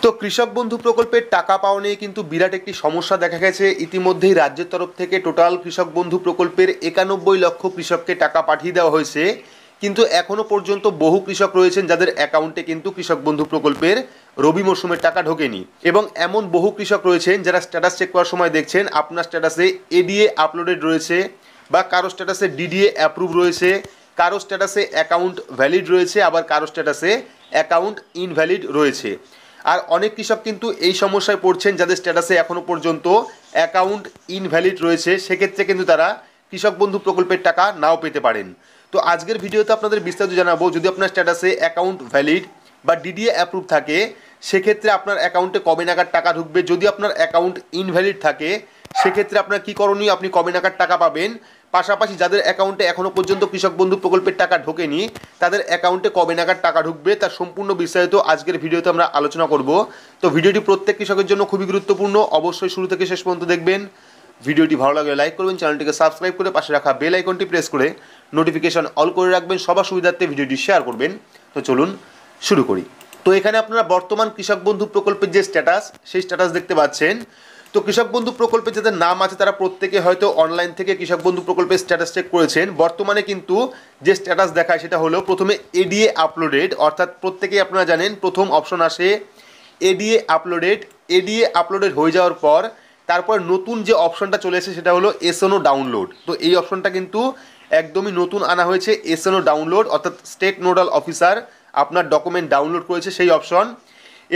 তো কৃষক বন্ধু প্রকল্পের টাকা পাওয়া নিয়ে কিন্তু বিরাট একটি সমস্যা দেখা গেছে। ইতিমধ্যেই রাজ্যের তরফ থেকে টোটাল কৃষক বন্ধু প্রকল্পের 91 লক্ষ কৃষককে টাকা পাঠিয়ে দেওয়া হয়েছে, কিন্তু এখনও পর্যন্ত বহু কৃষক রয়েছেন যাদের অ্যাকাউন্টে কিন্তু কৃষক বন্ধু প্রকল্পের রবি মরশুমের টাকা ঢোকেনি। এবং এমন বহু কৃষক রয়েছেন যারা স্ট্যাটাস চেক করার সময় দেখছেন আপনার স্ট্যাটাসে এডিএ আপলোডেড রয়েছে, বা কারো স্ট্যাটাসে ডিডিএ অ্যাপ্রুভ রয়েছে, কারো স্ট্যাটাসে অ্যাকাউন্ট ভ্যালিড রয়েছে, আবার কারো স্ট্যাটাসে অ্যাকাউন্ট ইনভ্যালিড রয়েছে। আর অনেক কৃষক কিন্তু এই সমস্যায় পড়ছেন যাদের স্ট্যাটাসে এখনও পর্যন্ত অ্যাকাউন্ট ইনভ্যালিড রয়েছে, সেক্ষেত্রে কিন্তু তারা কৃষক বন্ধু প্রকল্পের টাকা নাও পেতে পারেন। তো আজকের ভিডিওতে আপনাদের বিস্তারিত জানাবো, যদি আপনার স্ট্যাটাসে অ্যাকাউন্ট ভ্যালিড বা ডিডিএ অ্যাপ্রুভ থাকে সেক্ষেত্রে আপনার অ্যাকাউন্টে কবে নাগাদ টাকা ঢুকবে, যদি আপনার অ্যাকাউন্ট ইনভ্যালিড থাকে সেক্ষেত্রে আপনার কী করণীয়, আপনি কবে নাগাদ টাকা পাবেন, পাশাপাশি যাদের অ্যাকাউন্টে এখনও পর্যন্ত কৃষক বন্ধু প্রকল্পের টাকা ঢোকেনি তাদের অ্যাকাউন্টে কবে নাগাদ টাকা ঢুকবে, তার সম্পূর্ণ বিস্তারিত আজকের ভিডিওতে আমরা আলোচনা করব। তো ভিডিওটি প্রত্যেক কৃষকের জন্য খুবই গুরুত্বপূর্ণ, অবশ্যই শুরু থেকে শেষ পর্যন্ত দেখবেন। ভিডিওটি ভালো লাগলে লাইক করবেন, চ্যানেলটিকে সাবস্ক্রাইব করে পাশে রাখা বেল আইকনটি প্রেস করে নোটিফিকেশন অল করে রাখবেন, সবার সুবিধার্থে ভিডিওটি শেয়ার করবেন। তো চলুন শুরু করি। তো এখানে আপনারা বর্তমান কৃষক বন্ধু প্রকল্পের যে স্ট্যাটাস, সেই স্ট্যাটাস দেখতে পাচ্ছেন। তো কৃষক বন্ধু প্রকল্পে যাদের নাম আছে তারা প্রত্যেকে হয়তো অনলাইন থেকে কৃষক বন্ধু প্রকল্পের স্ট্যাটাস চেক করেছেন। বর্তমানে কিন্তু যে স্ট্যাটাস দেখায় সেটা হলো প্রথমে এডিএ আপলোডেড, অর্থাৎ প্রত্যেকেই আপনারা জানেন প্রথম অপশন আসে এডিএ আপলোডেড। এডিএ আপলোডেড হয়ে যাওয়ার পর তারপর নতুন যে অপশনটা চলে এসেছে সেটা হলো এসএনও ডাউনলোড। তো এই অপশনটা কিন্তু একদমই নতুন আনা হয়েছে, এসএনও ডাউনলোড, অর্থাৎ স্টেট নোডাল অফিসার আপনার ডকুমেন্ট ডাউনলোড করেছে সেই অপশন।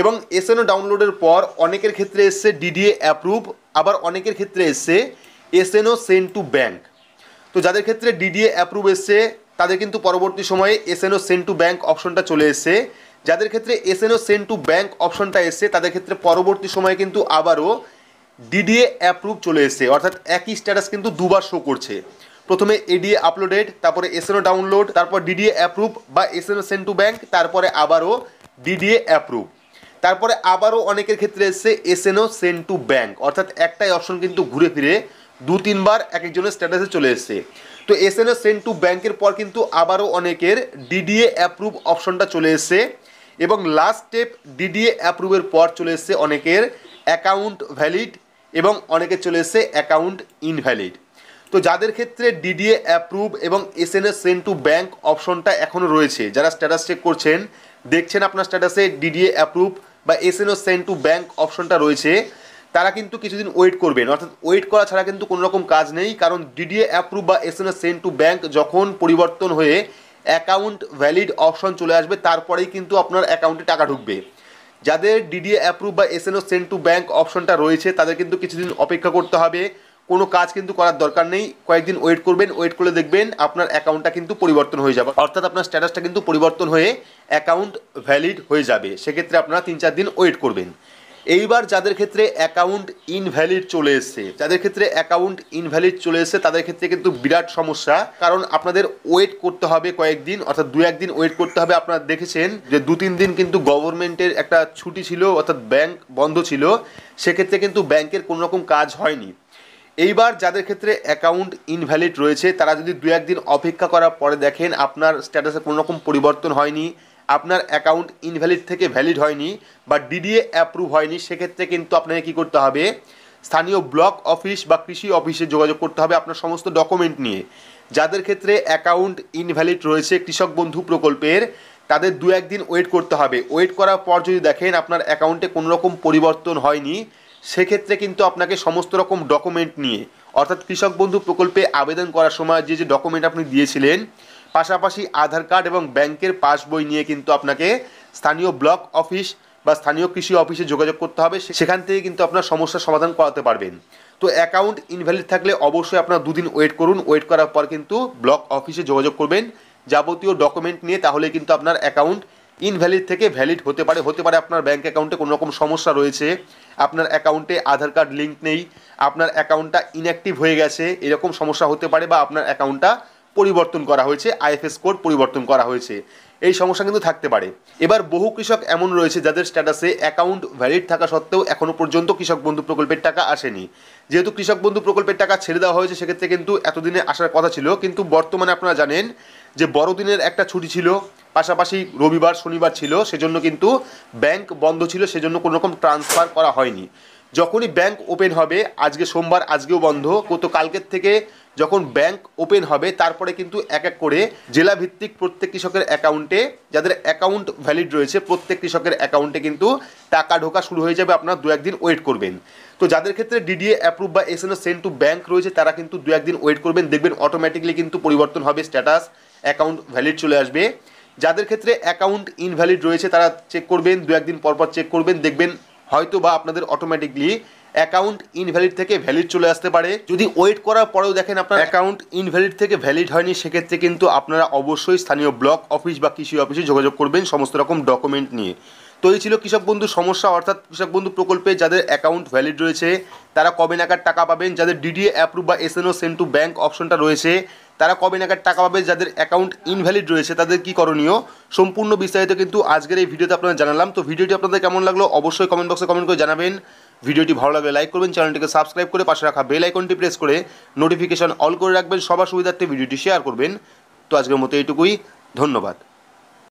এবং এসএনও ডাউনলোডের পর অনেকের ক্ষেত্রে এসছে ডিডিএ অ্যাপ্রুভ, আবার অনেকের ক্ষেত্রে এসছে এসএনও সেন্ড টু ব্যাঙ্ক। তো যাদের ক্ষেত্রে ডিডিএ অ্যাপ্রুভ এসছে তাদের কিন্তু পরবর্তী সময়ে এসএনও সেন্ড টু ব্যাঙ্ক অপশনটা চলে এসছে। যাদের ক্ষেত্রে এসএনও সেন্ড টু ব্যাঙ্ক অপশনটা এসছে তাদের ক্ষেত্রে পরবর্তী সময়ে কিন্তু আবারও ডিডিএ অ্যাপ্রুভ চলে এসছে, অর্থাৎ একই স্ট্যাটাস কিন্তু দুবার শো করছে। প্রথমে এডিএ আপলোডেড, তারপরে এসএনও ডাউনলোড, তারপর ডিডিএ অ্যাপ্রুভ বা এসএনও সেন্ড টু ব্যাঙ্ক, তারপরে আবারও ডিডিএ অ্যাপ্রুভ, তারপরে আবারও অনেকের ক্ষেত্রে এসছে এসএনও সেন্ড টু ব্যাঙ্ক, অর্থাৎ একটাই অপশন কিন্তু ঘুরে ফিরে দু তিনবার এক একজনের স্ট্যাটাসে চলে এসছে। তো এসএনও সেন্ড টু ব্যাঙ্কের পর কিন্তু আবারও অনেকের ডিডিএ অ্যাপ্রুভ অপশনটা চলে এসছে, এবং লাস্ট স্টেপ ডিডিএ অ্যাপ্রুভের পর চলে এসছে অনেকের অ্যাকাউন্ট ভ্যালিড, এবং অনেকের চলে এসছে অ্যাকাউন্ট ইনভ্যালিড। তো যাদের ক্ষেত্রে ডিডিএ অ্যাপ্রুভ এবং এসএনও সেন্ড টু ব্যাঙ্ক অপশনটা এখনও রয়েছে, যারা স্ট্যাটাস চেক করছেন দেখছেন আপনার স্ট্যাটাসে ডিডিএ অ্যাপ্রুভ বা এসএনও সেন্ড টু ব্যাঙ্ক অপশনটা রয়েছে, তারা কিন্তু কিছুদিন ওয়েট করবেন, অর্থাৎ ওয়েট করা ছাড়া কিন্তু কোনো রকম কাজ নেই। কারণ ডিডিএ অ্যাপ্রুভ বা এসএনও সেন্ড টু ব্যাঙ্ক যখন পরিবর্তন হয়ে অ্যাকাউন্ট ভ্যালিড অপশন চলে আসবে তারপরেই কিন্তু আপনার অ্যাকাউন্টে টাকা ঢুকবে। যাদের ডিডিএ অ্যাপ্রুভ বা এসএনও সেন্ড টু ব্যাঙ্ক অপশনটা রয়েছে তাদের কিন্তু কিছুদিন অপেক্ষা করতে হবে, কোনো কাজ কিন্তু করার দরকার নেই, কয়েকদিন ওয়েট করবেন, ওয়েট করলে দেখবেন আপনার অ্যাকাউন্টটা কিন্তু পরিবর্তন হয়ে যাবে, অর্থাৎ আপনার স্ট্যাটাসটা কিন্তু পরিবর্তন হয়ে অ্যাকাউন্ট ভ্যালিড হয়ে যাবে। সেক্ষেত্রে আপনারা 3-4 দিন ওয়েট করবেন। এইবার যাদের ক্ষেত্রে অ্যাকাউন্ট ইনভ্যালিড চলে এসছে, যাদের ক্ষেত্রে অ্যাকাউন্ট ইনভ্যালিড চলে এসছে তাদের ক্ষেত্রে কিন্তু বিরাট সমস্যা, কারণ আপনাদের ওয়েট করতে হবে কয়েকদিন, অর্থাৎ 2-1 দিন ওয়েট করতে হবে। আপনারা দেখেছেন যে 2-3 দিন কিন্তু গভর্নমেন্টের একটা ছুটি ছিল, অর্থাৎ ব্যাংক বন্ধ ছিল, সেক্ষেত্রে কিন্তু ব্যাংকের কোনো রকম কাজ হয়নি। এইবার যাদের ক্ষেত্রে অ্যাকাউন্ট ইনভ্যালিড রয়েছে তারা যদি 2-1 দিন অপেক্ষা করার পরে দেখেন আপনার স্ট্যাটাসে কোনো রকম পরিবর্তন হয়নি, আপনার অ্যাকাউন্ট ইনভ্যালিড থেকে ভ্যালিড হয়নি বা ডিডিএ অ্যাপ্রুভ হয়নি, সেক্ষেত্রে কিন্তু আপনাকে কী করতে হবে, স্থানীয় ব্লক অফিস বা কৃষি অফিসে যোগাযোগ করতে হবে আপনার সমস্ত ডকুমেন্ট নিয়ে। যাদের ক্ষেত্রে অ্যাকাউন্ট ইনভ্যালিড রয়েছে কৃষক বন্ধু প্রকল্পের তাদের 2-1 দিন ওয়েট করতে হবে। ওয়েট করার পর যদি দেখেন আপনার অ্যাকাউন্টে কোনো রকম পরিবর্তন হয়নি সেক্ষেত্রে কিন্তু আপনাকে সমস্ত রকম ডকুমেন্ট নিয়ে, অর্থাৎ কৃষক বন্ধু প্রকল্পে আবেদন করার সময় যে যে ডকুমেন্ট আপনি দিয়েছিলেন পাশাপাশি আধার কার্ড এবং ব্যাংকের পাসবই নিয়ে কিন্তু আপনাকে স্থানীয় ব্লক অফিস বা স্থানীয় কৃষি অফিসে যোগাযোগ করতে হবে, সেখান থেকে কিন্তু আপনার সমস্যার সমাধান করাতে পারবেন। তো অ্যাকাউন্ট ইনভ্যালিড থাকলে অবশ্যই আপনার 2 দিন ওয়েট করুন, ওয়েট করার পর কিন্তু ব্লক অফিসে যোগাযোগ করবেন যাবতীয় ডকুমেন্ট নিয়ে, তাহলে কিন্তু আপনার অ্যাকাউন্ট ইনভ্যালিড থেকে ভ্যালিড হতে পারে আপনার ব্যাঙ্ক অ্যাকাউন্টে কোনো রকম সমস্যা রয়েছে, আপনার অ্যাকাউন্টে আধার কার্ড লিঙ্ক নেই, আপনার অ্যাকাউন্টটা ইনঅ্যাক্টিভ হয়ে গেছে, এরকম সমস্যা হতে পারে, বা আপনার অ্যাকাউন্টটা পরিবর্তন করা হয়েছে, আইএফএস কোড পরিবর্তন করা হয়েছে। এই সমস্যা কিন্তু থাকতে পারে। এবার বহু কৃষক এমন রয়েছে যাদের স্ট্যাটাসে অ্যাকাউন্ট ভ্যালিড থাকা সত্ত্বেও এখনও পর্যন্ত কৃষক বন্ধু প্রকল্পের টাকা আসেনি। যেহেতু কৃষক বন্ধু প্রকল্পের টাকা ছেড়ে দেওয়া হয়েছে, সেক্ষেত্রে কিন্তু এতদিনে আসার কথা ছিল, কিন্তু বর্তমানে আপনারা জানেন যে বড়দিনের একটা ছুটি ছিল, পাশাপাশি রবিবার শনিবার ছিল, সেজন্য কিন্তু ব্যাংক বন্ধ ছিল, সেজন্য কোনো রকম ট্রান্সফার করা হয়নি। যখনই ব্যাংক ওপেন হবে, আজকে সোমবার, আজকেও বন্ধ, তো কালকের থেকে যখন ব্যাংক ওপেন হবে তারপরে কিন্তু এক এক করে জেলা ভিত্তিক প্রত্যেক কৃষকের অ্যাকাউন্টে, যাদের অ্যাকাউন্ট ভ্যালিড রয়েছে প্রত্যেক কৃষকের অ্যাকাউন্টে কিন্তু টাকা ঢোকা শুরু হয়ে যাবে। আপনারা 2-1 দিন ওয়েট করবেন। তো যাদের ক্ষেত্রে ডিডিএ অ্যাপ্রুভ বা এসএনও সেন্ড টু ব্যাংক রয়েছে তারা কিন্তু 2-1 দিন ওয়েট করবেন, দেখবেন অটোমেটিকলি কিন্তু পরিবর্তন হবে, স্ট্যাটাস অ্যাকাউন্ট ভ্যালিড চলে আসবে। যাদের ক্ষেত্রে অ্যাকাউন্ট ইনভ্যালিড রয়েছে তারা চেক করবেন, 2-1 দিন পরপর চেক করবেন, দেখবেন হয়তো বা আপনাদের অটোমেটিকলি অ্যাকাউন্ট ইনভ্যালিড থেকে ভ্যালিড চলে আসতে পারে। যদি ওয়েট করার পরেও দেখেন আপনার অ্যাকাউন্ট ইনভ্যালিড থেকে ভ্যালিড হয়নি, সেক্ষেত্রে কিন্তু আপনারা অবশ্যই স্থানীয় ব্লক অফিস বা কৃষি অফিসে যোগাযোগ করবেন সমস্ত রকম ডকুমেন্ট নিয়ে। তো এই ছিল কৃষক বন্ধুর সমস্যা, অর্থাৎ কৃষক বন্ধু প্রকল্পে যাদের অ্যাকাউন্ট ভ্যালিড রয়েছে তারা কবে নাগাদ টাকা পাবেন, যাদের ডিডিএ অ্যাপ্রুভ বা এসএনও সেন্ড টু ব্যাংক অপশনটা রয়েছে তারা কবে নাগাদ টাকা পাবে, যাদের অ্যাকাউন্ট ইনভ্যালিড রয়েছে তাদের কী করণীয়, সম্পূর্ণ বিস্তারিত কিন্তু আজকের এই ভিডিওতে আপনাদের জানালাম। তো ভিডিওটি আপনাদের কেমন লাগলো অবশ্যই কমেন্ট বক্সে কমেন্ট করে জানাবেন। ভিডিওটি ভালো লাগলে লাইক করবেন, চ্যানেলটিকে সাবস্ক্রাইব করে পাশে রাখা বেল আইকনটি প্রেস করে নোটিফিকেশন অল করে রাখবেন, সবার সুবিধার্থে ভিডিওটি শেয়ার করবেন। তো আজকের মতো এইটুকুই, ধন্যবাদ।